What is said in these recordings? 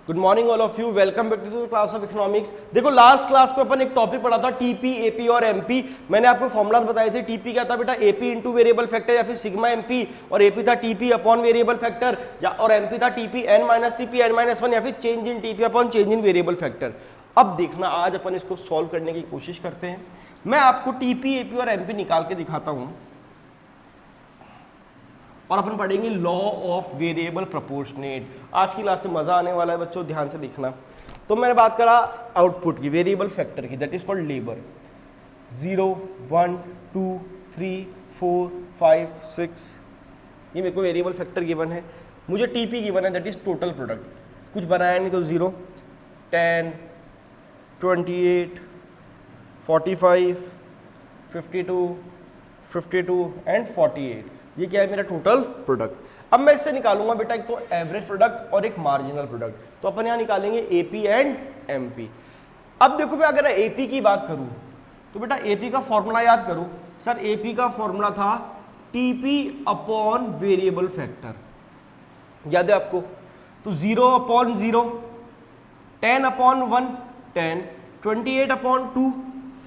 Good morning all of you, welcome back to the class of economics. देखो last class में अपन एक topic पढ़ा था टीपी, एपी और एमपी। मैंने आपको फॉर्मुलाज बताए थे। टीपी क्या था बेटा, एपी इंटू वेरिएबल फैक्टर या फिर सिग्मा एमपी, और एपी था टीपी अपॉन वेरिएबल फैक्टर, या और एमपी था TP N minus TP N minus one, या फिर change in TP upon change in variable factor. अब देखना, आज अपन इसको सॉल्व करने की कोशिश करते हैं। मैं आपको टीपी, एपी और एमपी निकाल के दिखाता हूं और अपन पढ़ेंगे लॉ ऑफ वेरिएबल प्रोपोर्शनेट। आज की क्लास में मजा आने वाला है बच्चों, ध्यान से देखना। तो मैंने बात करा आउटपुट की, वेरिएबल फैक्टर की, दैट इज कॉल्ड लेबर। 0 1 2 3 4 5 6, ये मेरे को वेरिएबल फैक्टर गिवन है। मुझे टीपी गिवन है, दैट इज टोटल प्रोडक्ट। कुछ बनाया नहीं तो 0 10 28 45 52 52 एंड 48, ये क्या है मेरा टोटल प्रोडक्ट। अब मैं इससे निकालूंगा बेटा एक तो एवरेज प्रोडक्ट और एक मार्जिनल प्रोडक्ट। तो अपन यहां निकालेंगे एपी एंड एमपी। अब देखो मैं अगर एपी की बात करूं तो बेटा एपी का फॉर्मूला याद करो। सर एपी का फॉर्मूला था टीपी अपॉन वेरिएबल फैक्टर, याद है आपको। तो 0 upon 0, 10 upon 1 10, 28 upon 2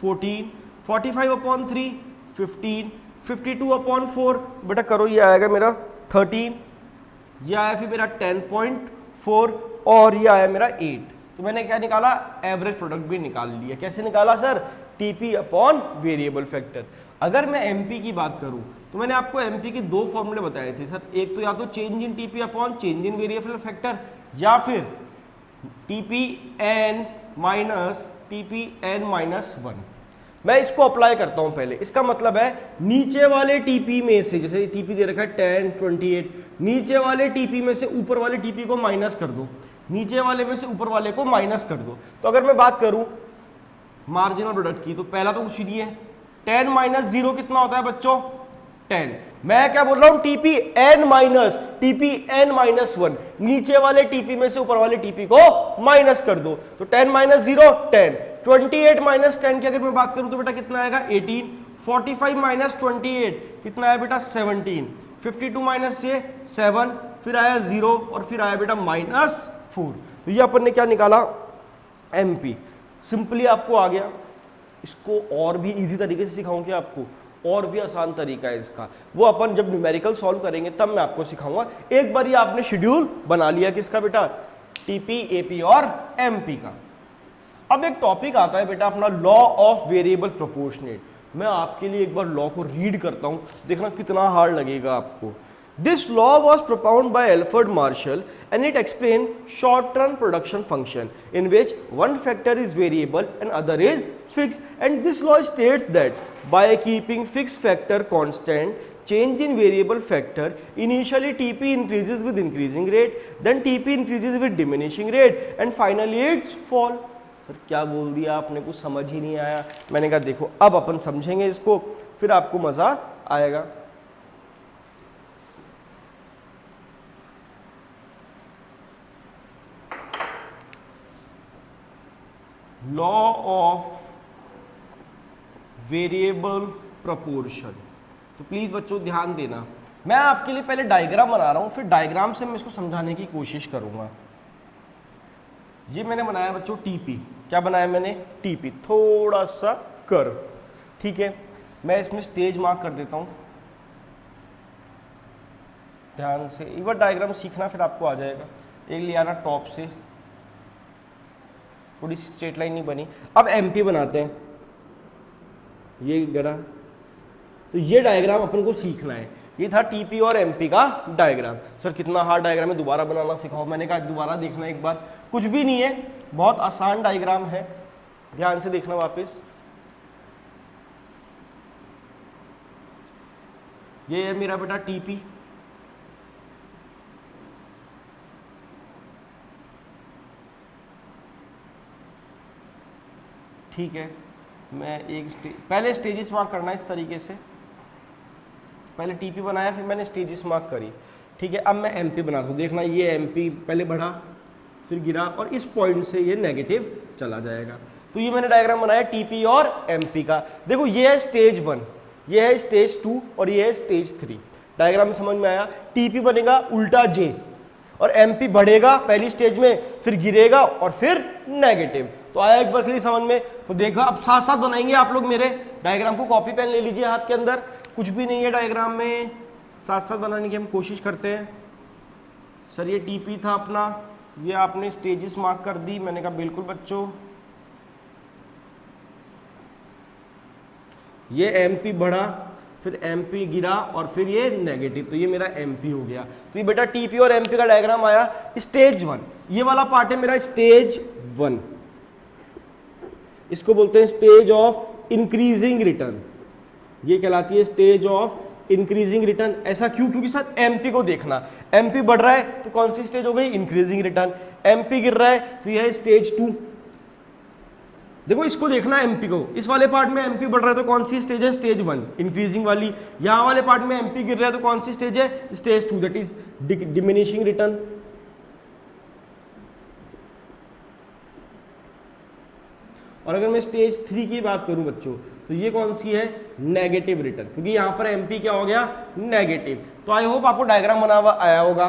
14, 45 upon 3 15, 52 upon 4, बेटा करो ये आएगा मेरा 13, ये आया फिर मेरा 10.4 और ये आया मेरा 8। तो मैंने क्या निकाला, एवरेज प्रोडक्ट भी निकाल लिया। कैसे निकाला sir, TP upon variable factor. अगर मैं एमपी की बात करूं तो मैंने आपको एमपी के दो फॉर्मूले बताए थे सर। एक तो या तो change in TP upon change in variable factor, या फिर TP N minus TP N minus 1। मैं इसको अप्लाई करता हूं पहले। इसका मतलब है नीचे वाले टीपी में से, जैसे टीपी दे रखा है 10 28, नीचे वाले टीपी में से ऊपर वाले टीपी को माइनस कर दो, नीचे वाले में से ऊपर वाले को माइनस कर दो। तो अगर मैं बात करूं मार्जिनल प्रोडक्ट की, तो पहला तो कुछ नहीं है, 10 माइनस 0 कितना होता है बच्चों, 10। मैं क्या बोल रहा हूं, टीपी एन माइनस 1, नीचे वाले टीपी में से ऊपर वाले टीपी को माइनस कर दो। तो 10 माइनस 0 10, 28 माइनस 10 की अगर मैं बात करूं तो बेटा कितना आएगा 18, 45 माइनस 28 कितना है बेटा 17, 52 माइनस से 7, फिर आया 0 और फिर आया बेटा माइनस 4। तो ये अपन ने क्या निकाला, एमपी। सिंपली आपको आ गया। इसको और भी इजी तरीके से सिखाऊंगा आपको, और भी आसान तरीका है इसका, वो अपन जब न्यूमेरिकल सॉल्व करेंगे तब मैं आपको सिखाऊंगा। एक बार ये आपने शेड्यूल बना लिया किसका बेटा, टीपी, एपी और एमपी का। अब एक टॉपिक आता है बेटा अपना लॉ ऑफ वेरिएबल प्रोपोर्शनेट। मैं आपके लिए एक बार लॉ को रीड करता हूं, देखना कितना हार्ड लगेगा आपको। This law was propounded by Alfred Marshall and it explains short-term production function in which one factor is variable and other is fixed, and this law states that by keeping fixed factor constant, change in variable factor, initially TP increases with increasing rate, then TP increases with diminishing rate and finally it's fall। Sir क्या बोल दिया आपने, कुछ समझ ही नहीं आया। मैंने कहा देखो अब अपन समझेंगे इसको, फिर आपको मजा आएगा। Law of variable proportion. तो प्लीज बच्चों ध्यान देना, मैं आपके लिए पहले डायग्राम बना रहा हूं, फिर डायग्राम से मैं इसको समझाने की कोशिश करूंगा। ये मैंने बनाया बच्चों टीपी। क्या बनाया मैंने, टीपी, थोड़ा सा कर्व, ठीक है। मैं इसमें स्टेज मार्क कर देता हूं, ध्यान से एक बार डायग्राम सीखना फिर आपको आ जाएगा। एक ले आना टॉप से, थोड़ी सी स्ट्रेट लाइन नहीं बनी। अब एमपी बनाते हैं, ये गड़ा। तो ये डायग्राम अपन को सीखना है। ये था टीपी और एमपी का डायग्राम। सर कितना हार्ड डायग्राम है, दोबारा बनाना सिखाओ। मैंने कहा दोबारा देखना एक बार, कुछ भी नहीं है, बहुत आसान डायग्राम है, ध्यान से देखना वापस। ये है मेरा बेटा टीपी, ठीक है। मैं एक पहले स्टेजेस मार्क करना है इस तरीके से, पहले टीपी बनाया फिर मैंने स्टेजेस मार्क करी, ठीक है। अब मैं एमपी बनाता हूँ, देखना ये एमपी पहले बढ़ा फिर गिरा और इस पॉइंट से ये नेगेटिव चला जाएगा। तो ये मैंने डायग्राम बनाया टीपी और एमपी का। देखो ये है स्टेज 1, ये है स्टेज 2 और ये है स्टेज 3। डायग्राम में समझ में आया। टीपी बनेगा उल्टा जे और एमपी बढ़ेगा पहली स्टेज में, फिर गिरेगा और फिर नेगेटिव। तो आया एक बार के लिए समझ में। तो देखो अब साथ साथ बनाएंगे आप लोग मेरे डायग्राम को, कॉपी पेन ले लीजिए हाथ के अंदर, कुछ भी नहीं है डायग्राम में, साथ साथ बनाने की हम कोशिश करते हैं। सर ये टीपी था अपना, ये आपने स्टेजेस मार्क कर दी, मैंने कहा बिल्कुल बच्चों। ये एमपी बढ़ा, फिर एमपी गिरा और फिर ये नेगेटिव, तो ये मेरा एमपी हो गया। तो ये बेटा टीपी और एमपी का डायग्राम आया। स्टेज 1 ये वाला पार्ट है मेरा स्टेज 1, इसको बोलते हैं स्टेज ऑफ इंक्रीजिंग रिटर्न, ये कहलाती है स्टेज ऑफ इंक्रीजिंग रिटर्न। ऐसा क्यों? क्योंकि सर एमपी को देखना, एमपी बढ़ रहा है तो कौन सी स्टेज हो गई? Increasing return. एमपी गिर रहा है तो यह है स्टेज 2। देखो इसको देखना है एमपी को, इस वाले पार्ट में एमपी बढ़ रहा है तो कौन सी स्टेज है? स्टेज 1 इंक्रीजिंग वाली। यहां वाले पार्ट में एमपी गिर रहा है तो कौन सी स्टेज है? Stage 2 that is diminishing return. और अगर मैं स्टेज 3 की बात करूं बच्चों तो ये कौन सी है? नेगेटिव रिटर्न, क्योंकि यहां पर एमपी क्या हो गया? नेगेटिव। तो आई होप आपको डायग्राम बना हुआ आया होगा।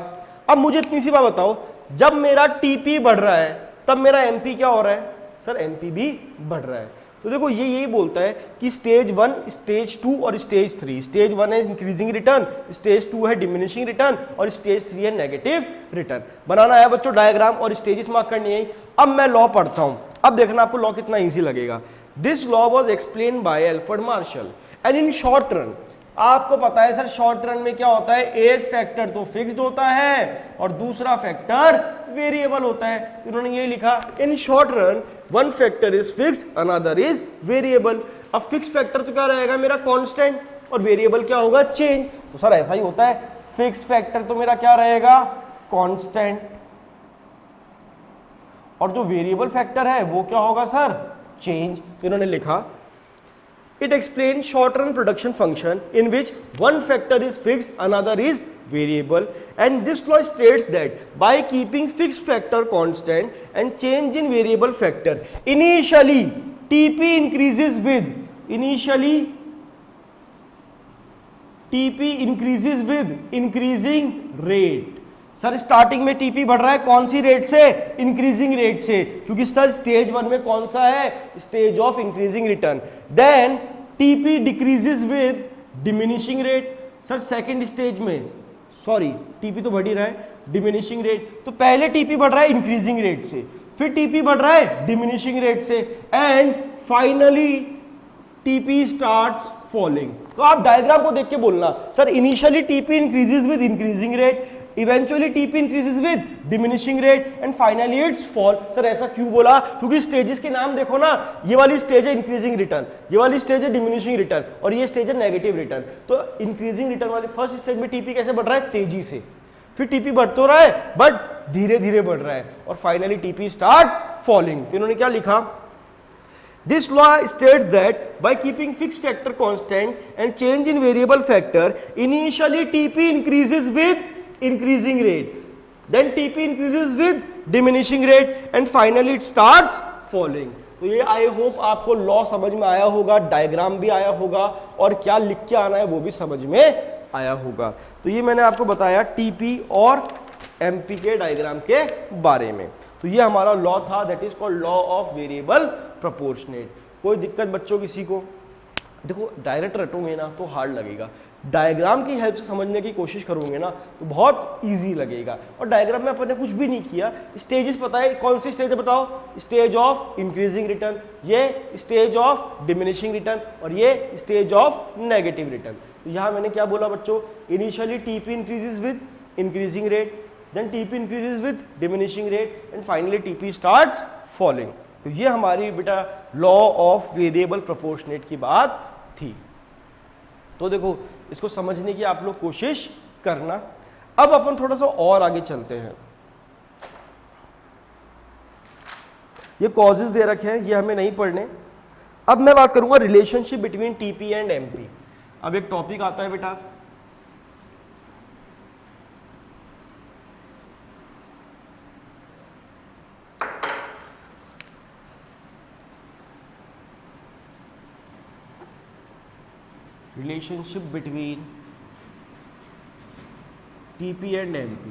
अब मुझे इतनी सी बात बताओ, जब मेरा टीपी बढ़ रहा है तब मेरा एमपी क्या हो रहा है? सर एमपी भी बढ़ रहा है। तो देखो ये यही बोलता है कि स्टेज 1, स्टेज 2 और स्टेज 3। स्टेज 1 है इंक्रीजिंग रिटर्न, स्टेज 2 है डिमिनिशिंग रिटर्न और स्टेज 3 है नेगेटिव रिटर्न। बनाना है बच्चों डायग्राम और स्टेजेस मार्क करनी है। अब मैं लॉ पढ़ता हूं, अब देखना आपको लॉ कितना ईजी लगेगा। This law was explain by Alfred Marshall and in short run. आपको पता है सर शॉर्ट रन में क्या होता है? एक फैक्टर तो फिक्स्ड होता है और दूसरा फैक्टर वेरिएबल होता है। तो उन्होंने ये लिखा in short run one factor is fixed another is variable. अब फिक्स फैक्टर तो क्या रहेगा? मेरा कांस्टेंट, और वेरिएबल क्या होगा? चेंज। तो सर ऐसा ही होता है, फिक्स फैक्टर तो मेरा क्या रहेगा? कांस्टेंट, और जो वेरिएबल फैक्टर है वो क्या होगा सर? चेंज। तो इन्होंने लिखा it explains short run production function in which one factor is fixed, another is variable, and this law states that by keeping fixed factor constant and change in variable factor, initially TP increases with increasing rate। Sir starting में TP बढ़ रहा है कौन सी rate से? Increasing rate से, क्योंकि sir stage 1 में कौन सा है? Stage of increasing return. Then TP decreases with diminishing rate. Sir second stage में, सॉरी टीपी तो बढ़ ही रहा है, डिमिनिशिंग रेट। तो पहले टीपी बढ़ रहा है इंक्रीजिंग रेट से, फिर टीपी बढ़ रहा है डिमिनिशिंग रेट से, and finally TP starts falling. तो आप डायग्राम को देख के बोलना sir initially TP increases with increasing rate, eventually TP increases with diminishing rate and finally it's fall. Sir ऐसा क्यों बोला? क्योंकि स्टेजेस के नाम देखो ना, ये वाली स्टेज है इंक्रीजिंग रिटर्न, ये वाली स्टेज है डिमिनिशिंग रिटर्न और ये स्टेज है नेगेटिव रिटर्न। तो इंक्रीजिंग रिटर्न वाली फर्स्ट स्टेज में टीपी कैसे बढ़ रहा है? तेजी से। फिर टीपी बढ़ तो रहा है बट धीरे धीरे बढ़ रहा है और फाइनली टीपी स्टार्ट्स फॉलिंग। तो इन्होंने क्या लिखा? This law states that by keeping fixed factor constant and change in variable factor, initially TP increases with increasing rate, then TP increases with diminishing rate, and finally it starts falling। तो ये I hope आपको law समझ में आया होगा, diagram भी आया होगा और क्या लिख के आना है वो भी समझ में आया होगा। तो ये मैंने आपको बताया टीपी और एमपी के डायग्राम के बारे में। तो ये हमारा लॉ था, that is called law of variable proportionate. कोई दिक्कत बच्चों किसी को? देखो डायरेक्ट रटोगे ना तो हार्ड लगेगा, डायग्राम की हेल्प से समझने की कोशिश करोगे ना तो बहुत इजी लगेगा। और डायग्राम में अपन ने कुछ भी नहीं किया, स्टेजेस पता है कौन सी स्टेज है बताओ? स्टेज ऑफ इंक्रीजिंग रिटर्न, ये स्टेज ऑफ डिमिनिशिंग रिटर्न और ये स्टेज ऑफ नेगेटिव रिटर्न। तो यहाँ मैंने क्या बोला बच्चों? Initially TP increases with increasing rate, then TP increases with diminishing rate and finally TP starts falling। तो ये हमारी बेटा लॉ ऑफ वेरिएबल प्रोपोर्शनेट की बात थी। तो देखो इसको समझने की आप लोग कोशिश करना। अब अपन थोड़ा सा और आगे चलते हैं। ये कॉजेज दे रखे हैं, ये हमें नहीं पढ़ने। अब मैं बात करूंगा relationship between TP and MP. अब एक टॉपिक आता है बेटा, relationship between TP and MP।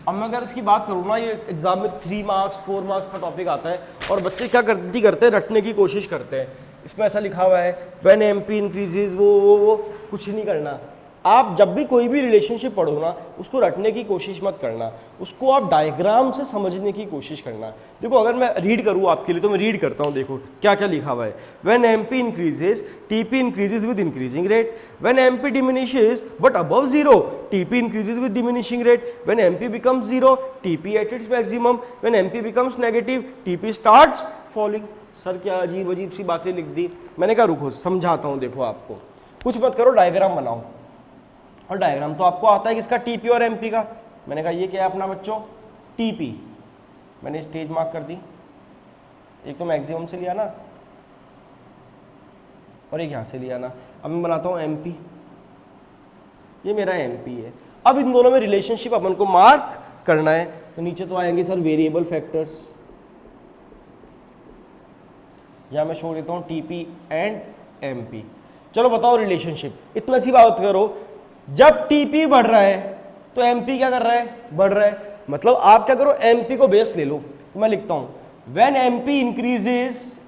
अब मैं अगर इसकी बात करूँ ना, ये एग्जाम में 3 मार्क्स 4 मार्क्स का टॉपिक आता है और बच्चे क्या गलती करते हैं, रटने की कोशिश करते हैं। इसमें ऐसा लिखा हुआ है व्हेन एमपी इंक्रीजेज, वो कुछ नहीं करना। आप जब भी कोई भी रिलेशनशिप पढ़ो ना, उसको रटने की कोशिश मत करना, उसको आप डायग्राम से समझने की कोशिश करना। देखो अगर मैं रीड करूँ आपके लिए तो मैं रीड करता हूँ, देखो क्या क्या लिखा हुआ है। When MP increases TP increases with increasing rate, when MP diminishes but above zero TP increases with diminishing rate, when MP becomes zero TP at its maximum, when MP becomes negative TP starts falling. Sir क्या अजीब अजीब सी बातें लिख दी। मैंने कहा रुको समझाता हूँ, देखो आपको कुछ मत करो, डायग्राम बनाओ। और डायग्राम तो आपको आता है किसका, टीपी और एमपी का। मैंने कहा ये क्या है अपना बच्चों, टीपी, मैंने स्टेज मार्क कर दी, एक तो मैक्सिमम से लिया ना और एक यहां से लिया ना। अब मैं बनाता हूं एमपी, ये मेरा एमपी है। अब इन दोनों में रिलेशनशिप अपन को मार्क करना है, तो नीचे तो आएंगे सर वेरिएबल फैक्टर्स, या मैं छोड़ देता हूं टीपी एंड एमपी। चलो बताओ रिलेशनशिप, इतना सी बात करो, जब टीपी बढ़ रहा है तो एमपी क्या कर रहा है, बढ़ रहा है। मतलब आप क्या करो, एमपी को बेस ले लो। तो मैं लिखता हूं व्हेन एमपी इंक्रीजेस,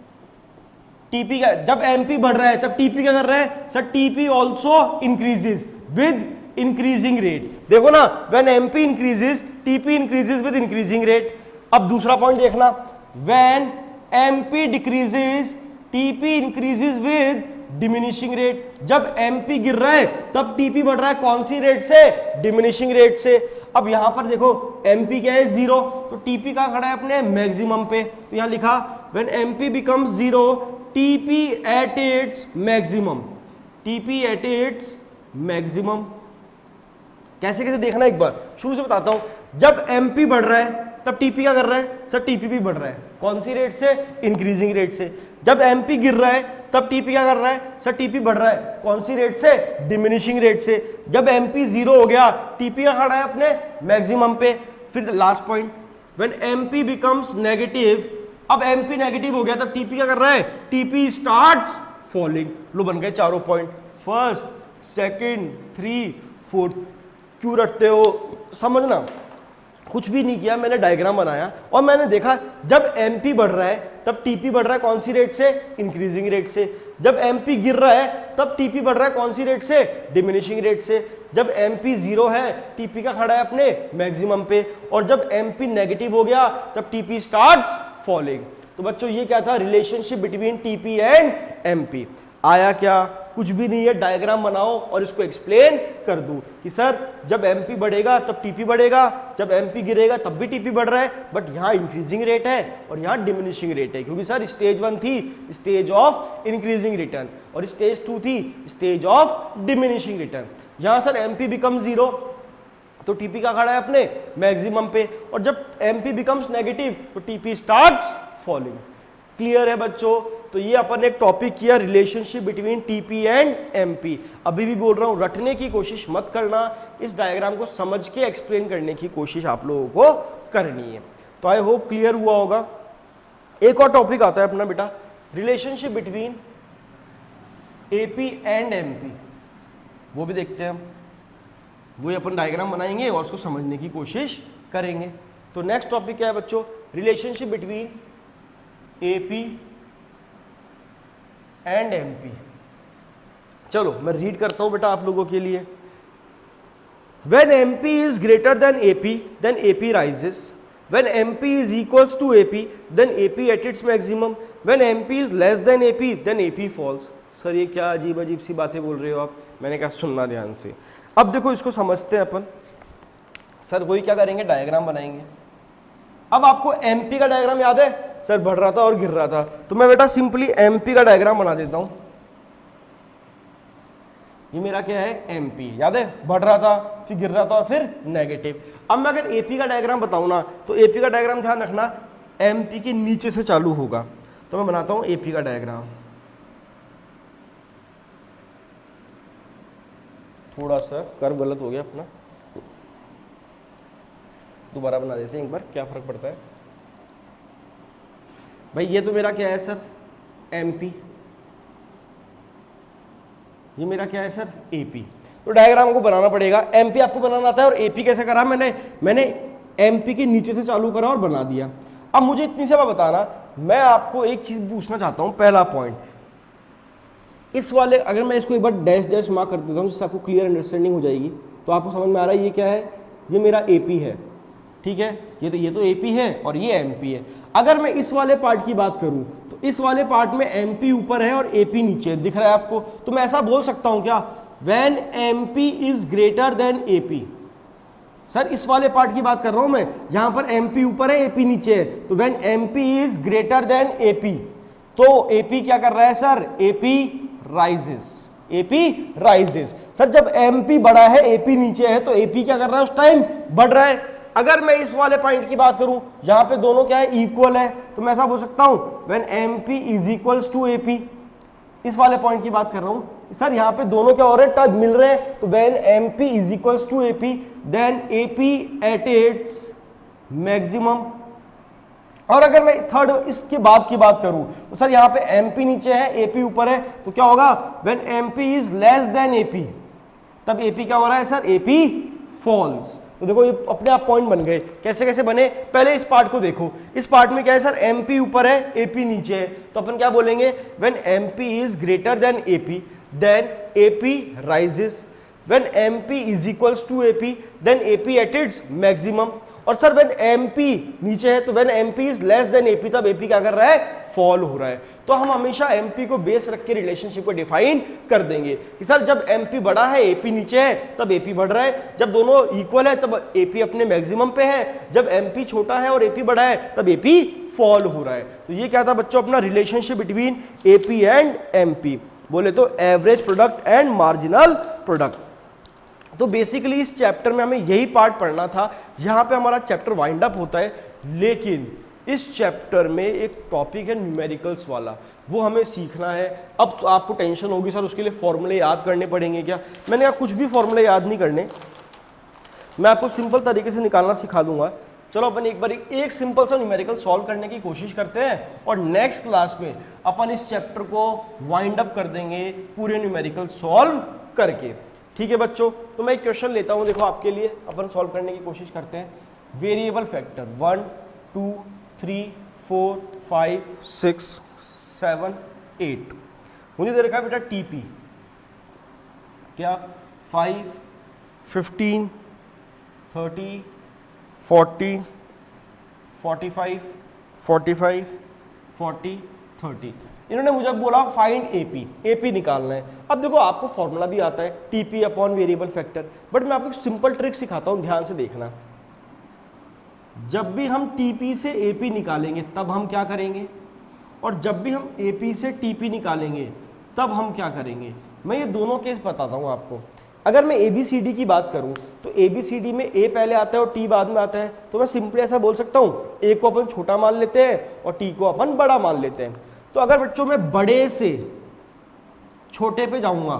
टीपी का, जब एमपी बढ़ रहा है तब टीपी क्या कर रहा है, sir TP also increases with increasing rate. देखो ना, when MP increases TP increases with increasing rate. अब दूसरा पॉइंट देखना, when MP decreases TP increases with diminishing rate. जब एमपी गिर रहा है तब टीपी बढ़ रहा है, कौन सी रेट से, डिमिनिशिंग रेट से। अब यहां पर देखो एमपी क्या है, जीरो, तो टीपी कहां खड़ा है, अपने मैक्सिमम पे। तो यहां लिखा when MP becomes zero TP at its maximum, TP at its maximum. कैसे कैसे देखना एक बार शुरू से बताता हूं। जब एमपी बढ़ रहा है तब टीपी क्या कर रहा है, सर टीपी भी बढ़ रहा है, कौन सी रेट से, इंक्रीजिंग रेट से। जब एमपी गिर रहा है तब टीपी क्या कर रहा है, सर टीपी बढ़ रहा है, कौन सी रेट से, डिमिनिशिंग रेट से। जब एमपी जीरो हो गया टीपी क्या खड़ा है, अपने मैक्सिमम पे। फिर last point, when MP becomes negative, अब एमपी नेगेटिव हो गया तब टीपी क्या कर रहा है, टीपी स्टार्ट्स फॉलिंग। लो बन गए चारों पॉइंट, फर्स्ट सेकंड 3 4। क्यों रटते हो, समझना, कुछ भी नहीं किया, मैंने डायग्राम बनाया और मैंने देखा जब एमपी बढ़ रहा है तब टीपी बढ़ रहा है, कौन सी रेट से, इंक्रीजिंग रेट से। जब एमपी गिर रहा है तब टीपी बढ़ रहा है, कौन सी रेट से, डिमिनिशिंग रेट से। जब एमपी जीरो है टीपी का खड़ा है अपने मैक्सिमम पे, और जब एमपी नेगेटिव हो गया तब टीपी स्टार्ट्स फॉलिंग। तो बच्चों ये क्या था, relationship between TP and MP. आया क्या, कुछ भी नहीं है, डायग्राम बनाओ और इसको एक्सप्लेन कर दूं कि सर जब एमपी बढ़ेगा तब टीपी बढ़ेगा, जब एमपी गिरेगा तब भी टीपी बढ़ रहा है, बट यहाँ इंक्रीजिंग रेट है और यहाँ डिमिनिशिंग रेट है, क्योंकि सर स्टेज 1 थी स्टेज ऑफ इंक्रीजिंग रिटर्न और स्टेज 2 थी स्टेज ऑफ डिमिनिशिंग रिटर्न। यहाँ सर एमपी बिकम जीरो तो टीपी का खड़ा है अपने मैक्सिमम पे, और जब एमपी बिकम्स नेगेटिव तो टीपी स्टार्ट्स फॉलिंग। क्लियर है बच्चों। तो ये अपन ने एक टॉपिक किया, relationship between TP and MP. अभी भी बोल रहा हूं, रटने की कोशिश मत करना, इस डायग्राम को समझ के एक्सप्लेन करने की कोशिश आप लोगों को करनी है। तो आई होप क्लियर हुआ होगा। एक और टॉपिक आता है अपना बेटा, relationship between AP and MP, वो भी देखते हैं हम, वो अपन डायग्राम बनाएंगे और उसको समझने की कोशिश करेंगे। तो नेक्स्ट टॉपिक क्या है बच्चों, relationship between AP and MP. चलो मैं रीड करता हूं बेटा आप लोगों के लिए। When MP is greater than AP then AP rises, when MP is equals to AP then AP at its maximum, when MP is less than AP then AP falls. Sir ये क्या अजीब अजीब सी बातें बोल रहे हो आप, मैंने कहा सुनना ध्यान से। अब देखो इसको समझते हैं अपन। सर वही क्या करेंगे, डायग्राम बनाएंगे। अब आपको एमपी का डायग्राम याद है, सर बढ़ रहा था और गिर रहा था, तो मैं बेटा सिंपली एमपी का डायग्राम बना देता हूं। ये मेरा क्या है, एमपी, याद है, बढ़ रहा था फिर गिर रहा था और फिर नेगेटिव। अब मैं अगर एपी का डायग्राम बताऊं ना, तो एपी का डायग्राम ध्यान रखना एमपी के नीचे से चालू होगा। तो मैं बनाता हूं एपी का डायग्राम, थोड़ा सा कर्व गलत हो गया अपना, दोबारा बना देते हैं एक बार, क्या फर्क पड़ता है भाई। ये तो मेरा क्या है सर, एमपी, ये मेरा क्या है सर, एपी। तो डायग्राम को बनाना पड़ेगा। एमपी आपको बनाना आता है और एपी कैसे करा मैंने MP के नीचे से चालू करा और बना दिया। अब मुझे इतनी सी बात बताना, मैं आपको एक चीज पूछना चाहता हूं। पहला पॉइंट, इस वाले अगर मैं इसको एक बार डैश डैश मार्क कर देता हूं जिससे आपको क्लियर अंडरस्टैंडिंग हो जाएगी, तो आपको समझ में आ रहा है ये क्या है, ये मेरा AP है, ठीक है, ये तो AP है और ये MP है। अगर मैं इस वाले पार्ट की बात करूं तो इस वाले पार्ट में MP ऊपर है और AP नीचे है, दिख रहा है आपको? तो मैं ऐसा बोल सकता हूं क्या, when MP is greater than AP। Sir इस वाले पार्ट की बात कर रहा हूं मैं, यहां पर MP ऊपर है AP नीचे है, तो when MP is greater than AP, तो AP क्या कर रहा है sir, AP rises, AP rises. Sir जब MP बड़ा है AP नीचे है तो AP क्या कर रहा है उस टाइम, बढ़ रहा है। अगर मैं इस वाले पॉइंट की बात करूं, यहां पे दोनों क्या है, इक्वल है, तो मैं ऐसा बोल सकता हूं when MP is equals to AP। इस वाले पॉइंट की बात कर रहा हूं सर, यहां पे दोनों क्या हो रहे हैं, टच मिल रहे हैं, तो when MP is equals to AP then AP at its maximum. और अगर मैं थर्ड इसके बाद की बात करूं तो सर यहां पे MP नीचे है AP ऊपर है, तो क्या होगा, when MP is less than AP, तब AP क्या हो रहा है सर, AP फॉल्स। तो देखो ये अपने आप पॉइंट बन गए। कैसे कैसे बने, पहले इस पार्ट को देखो। इस पार्ट में क्या है सर, MP ऊपर है AP नीचे है, तो अपन क्या बोलेंगे, when MP is greater than AP then AP rises, when MP is equals to AP then AP at its maximum. और सर व्हेन MP नीचे है तो when MP is less than AP, तब AP क्या कर रहा है, फॉल हो रहा है। तो हम हमेशा MP को बेस रख के रिलेशनशिप को डिफाइन कर देंगे कि सर जब MP बड़ा है AP नीचे है तब AP बढ़ रहा है, जब दोनों इक्वल है तब AP अपने मैक्सिमम पे है, जब MP छोटा है और AP बड़ा है तब AP फॉल हो रहा है। तो ये क्या था बच्चों, अपना relationship between AP and MP, बोले तो average product and marginal product. तो बेसिकली इस चैप्टर में हमें यही पार्ट पढ़ना था, यहाँ पे हमारा चैप्टर वाइंड अप होता है। लेकिन इस चैप्टर में एक टॉपिक है न्यूमेरिकल्स वाला, वो हमें सीखना है। अब तो आपको टेंशन होगी सर उसके लिए फॉर्मूले याद करने पड़ेंगे क्या, मैंने कहा कुछ भी फॉर्मूले याद नहीं करने, मैं आपको सिंपल तरीके से निकालना सिखा दूंगा। चलो अपन एक बार एक सिंपल सा न्यूमेरिकल सॉल्व करने की कोशिश करते हैं और नेक्स्ट क्लास में अपन इस चैप्टर को वाइंड अप कर देंगे पूरे न्यूमेरिकल सॉल्व करके। ठीक है बच्चों, तो मैं एक क्वेश्चन लेता हूं, देखो आपके लिए, अपन सॉल्व करने की कोशिश करते हैं। वेरिएबल फैक्टर 1 2 3 4 5 6 7 8, मुझे दे रखा है बेटा TP क्या 5 15 30 40 45 45 40 30। इन्होंने मुझे बोला फाइंड AP निकालना है। अब देखो आपको फॉर्मूला भी आता है TP upon variable factor, but मैं आपको एक सिंपल ट्रिक सिखाता हूं, ध्यान से देखना। जब भी हम TP से AP निकालेंगे तब हम क्या करेंगे, और जब भी हम AP से TP निकालेंगे तब हम क्या करेंगे। मैं ये दोनों केस बताता हूं आपको। अगर मैं ABCD की बात करूं तो ABCD में A पहले आता है और T बाद में आता है, तो मैं सिंपली ऐसा बोल सकता हूं A को अपन छोटा मान लेते हैं और T को अपन बड़ा मान लेते हैं। तो अगर बच्चों मैं बड़े से छोटे पे जाऊंगा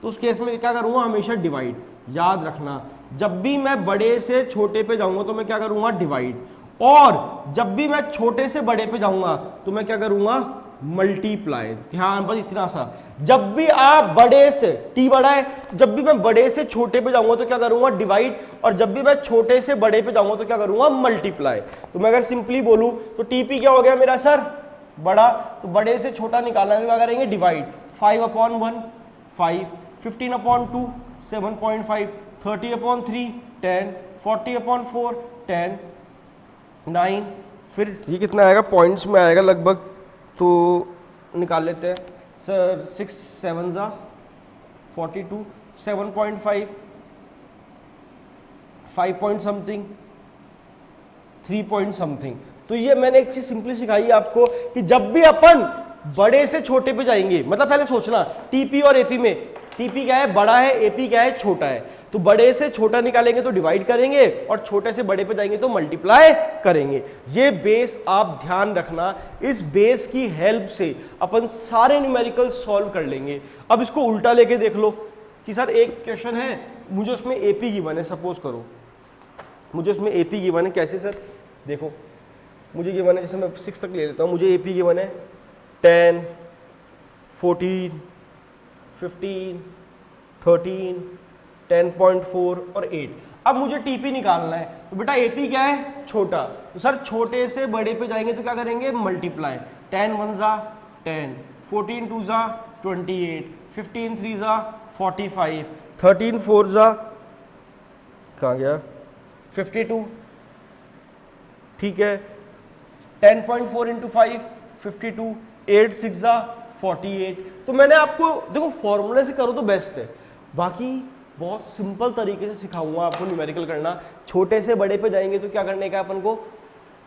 तो उस केस में क्या करूंगा, हमेशा डिवाइड। याद रखना, जब भी मैं बड़े से छोटे पे जाऊंगा तो मैं क्या करूंगा, डिवाइड। और जब भी मैं छोटे से बड़े पे जाऊंगा तो मैं क्या करूंगा, मल्टीप्लाई। ध्यान बस इतना सा, जब भी आप बड़े से, T बड़ा है, जब भी मैं बड़े से छोटे पे जाऊंगा तो क्या करूंगा, डिवाइड। और जब भी मैं छोटे से बड़े पे जाऊंगा तो क्या करूंगा, मल्टीप्लाई। तो मैं अगर सिंपली बोलूं तो TP क्या हो गया मेरा सर, बड़ा, तो बड़े से छोटा निकालना है, क्या करेंगे, डिवाइड। 5/1 5, 15/2 7.5, 30/3 10, 40/4 10, 9, फिर ये कितना आएगा, पॉइंट्स में आएगा लगभग, तो निकाल लेते हैं सर। 6 7 जा 42, 7.5 5 पॉइंट समथिंग 3 पॉइंट समथिंग। तो ये मैंने एक चीज सिंपली सिखाई आपको कि जब भी अपन बड़े से छोटे पे जाएंगे, मतलब पहले सोचना TP और AP में, TP क्या है, बड़ा है, AP क्या है, छोटा है। तो बड़े से छोटा निकालेंगे तो डिवाइड करेंगे और छोटे से बड़े पे जाएंगे तो मल्टीप्लाई करेंगे। ये बेस आप ध्यान रखना, इस बेस की हेल्प से अपन सारे न्यूमेरिकल सॉल्व कर लेंगे। अब इसको उल्टा लेके देख लो कि सर एक क्वेश्चन है, मुझे उसमें AP गिवन है, सपोज करो मुझे उसमें AP गिवन है। कैसे सर, देखो मुझे गिवन है, जैसे मैं 6 तक ले लेता हूँ, मुझे AP गिवन है 10 14 15 13 10.4 और 8। अब मुझे टीपी निकालना है, तो बेटा एपी क्या है, छोटा, तो सर छोटे से बड़े पे जाएंगे तो क्या करेंगे, मल्टीप्लाई, 10 1 जा 10, 14 2 जा 28, 15 3 जा 45, 13 4 जा कहाँ गया 52, ठीक है, 10.4 इंटू 5 52, 8 6 जा 48। तो मैंने आपको देखो फॉर्मूले से करो तो बेस्ट है, बाकी बहुत सिंपल तरीके से सिखाऊंगा आपको न्यूमेरिकल करना। छोटे से बड़े पे जाएंगे तो क्या करने का अपन को,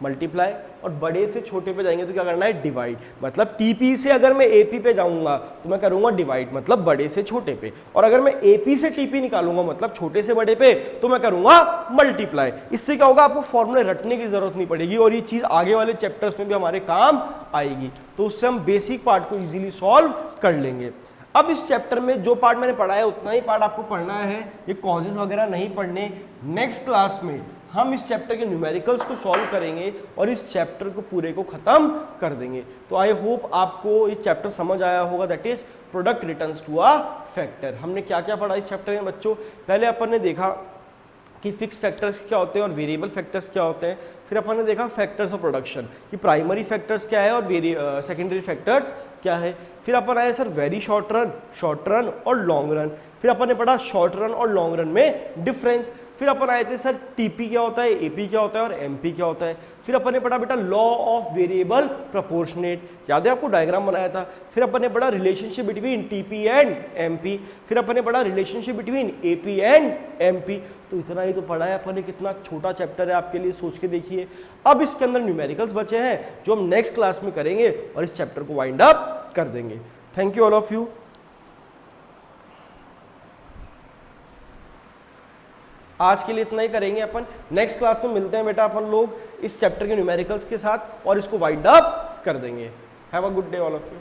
मल्टीप्लाई, और बड़े से छोटे पे जाएंगे तो क्या करना है, डिवाइड। मतलब टीपी से अगर मैं एपी पे जाऊंगा तो मैं करूंगा डिवाइड, मतलब बड़े से छोटे पे, और अगर मैं एपी से टीपी निकालूंगा मतलब छोटे से बड़े पे, तो मैं करूंगा मल्टीप्लाई। इससे क्या होगा, आपको फॉर्मूले रटने की जरूरत नहीं पड़ेगी और ये चीज आगे वाले चैप्टर्स में भी हमारे काम आएगी, तो उससे हम बेसिक पार्ट को इजीली सॉल्व कर लेंगे। अब इस चैप्टर में जो पार्ट मैंने पढ़ा है उतना ही पार्ट आपको पढ़ना है, ये कॉजेस वगैरह नहीं पढ़ने। नेक्स्ट क्लास में हम इस चैप्टर के न्यूमेरिकल्स को सॉल्व करेंगे और इस चैप्टर को पूरे को खत्म कर देंगे। तो आई होप आपको ये चैप्टर समझ आया होगा, that is product returns to a factor. हमने क्या क्या पढ़ा इस चैप्टर में बच्चों, पहले अपन ने देखा कि फिक्स फैक्टर्स क्या होते हैं और वेरिएबल फैक्टर्स क्या होते हैं, फिर अपन ने देखा फैक्टर्स ऑफ प्रोडक्शन कि प्राइमरी फैक्टर्स क्या है और सेकेंडरी फैक्टर्स क्या है, फिर अपन आए सर वेरी शॉर्ट रन और लॉन्ग रन, फिर अपन ने पढ़ा शॉर्ट रन और लॉन्ग रन में डिफरेंस, फिर अपन आए थे सर टीपी क्या होता है, एपी क्या होता है और एमपी क्या होता है, फिर अपन ने पढ़ा बेटा लॉ ऑफ वेरिएबल प्रोपोर्शनेट, याद है आपको डायग्राम बनाया था, फिर अपन ने पढ़ा relationship between TP and MP, फिर अपन ने पढ़ा relationship between AP and MP. तो इतना ही तो पढ़ा है अपन ने, कितना छोटा चैप्टर है आपके लिए, सोच के देखिए। अब इसके अंदर न्यूमेरिकल्स बचे हैं जो हम नेक्स्ट क्लास में करेंगे और इस चैप्टर को वाइंड अप कर देंगे। Thank you all of you. आज के लिए इतना ही करेंगे अपन, नेक्स्ट क्लास में मिलते हैं बेटा अपन लोग इस चैप्टर के न्यूमेरिकल्स के साथ और इसको वाइंड अप कर देंगे। Have a good day all of you.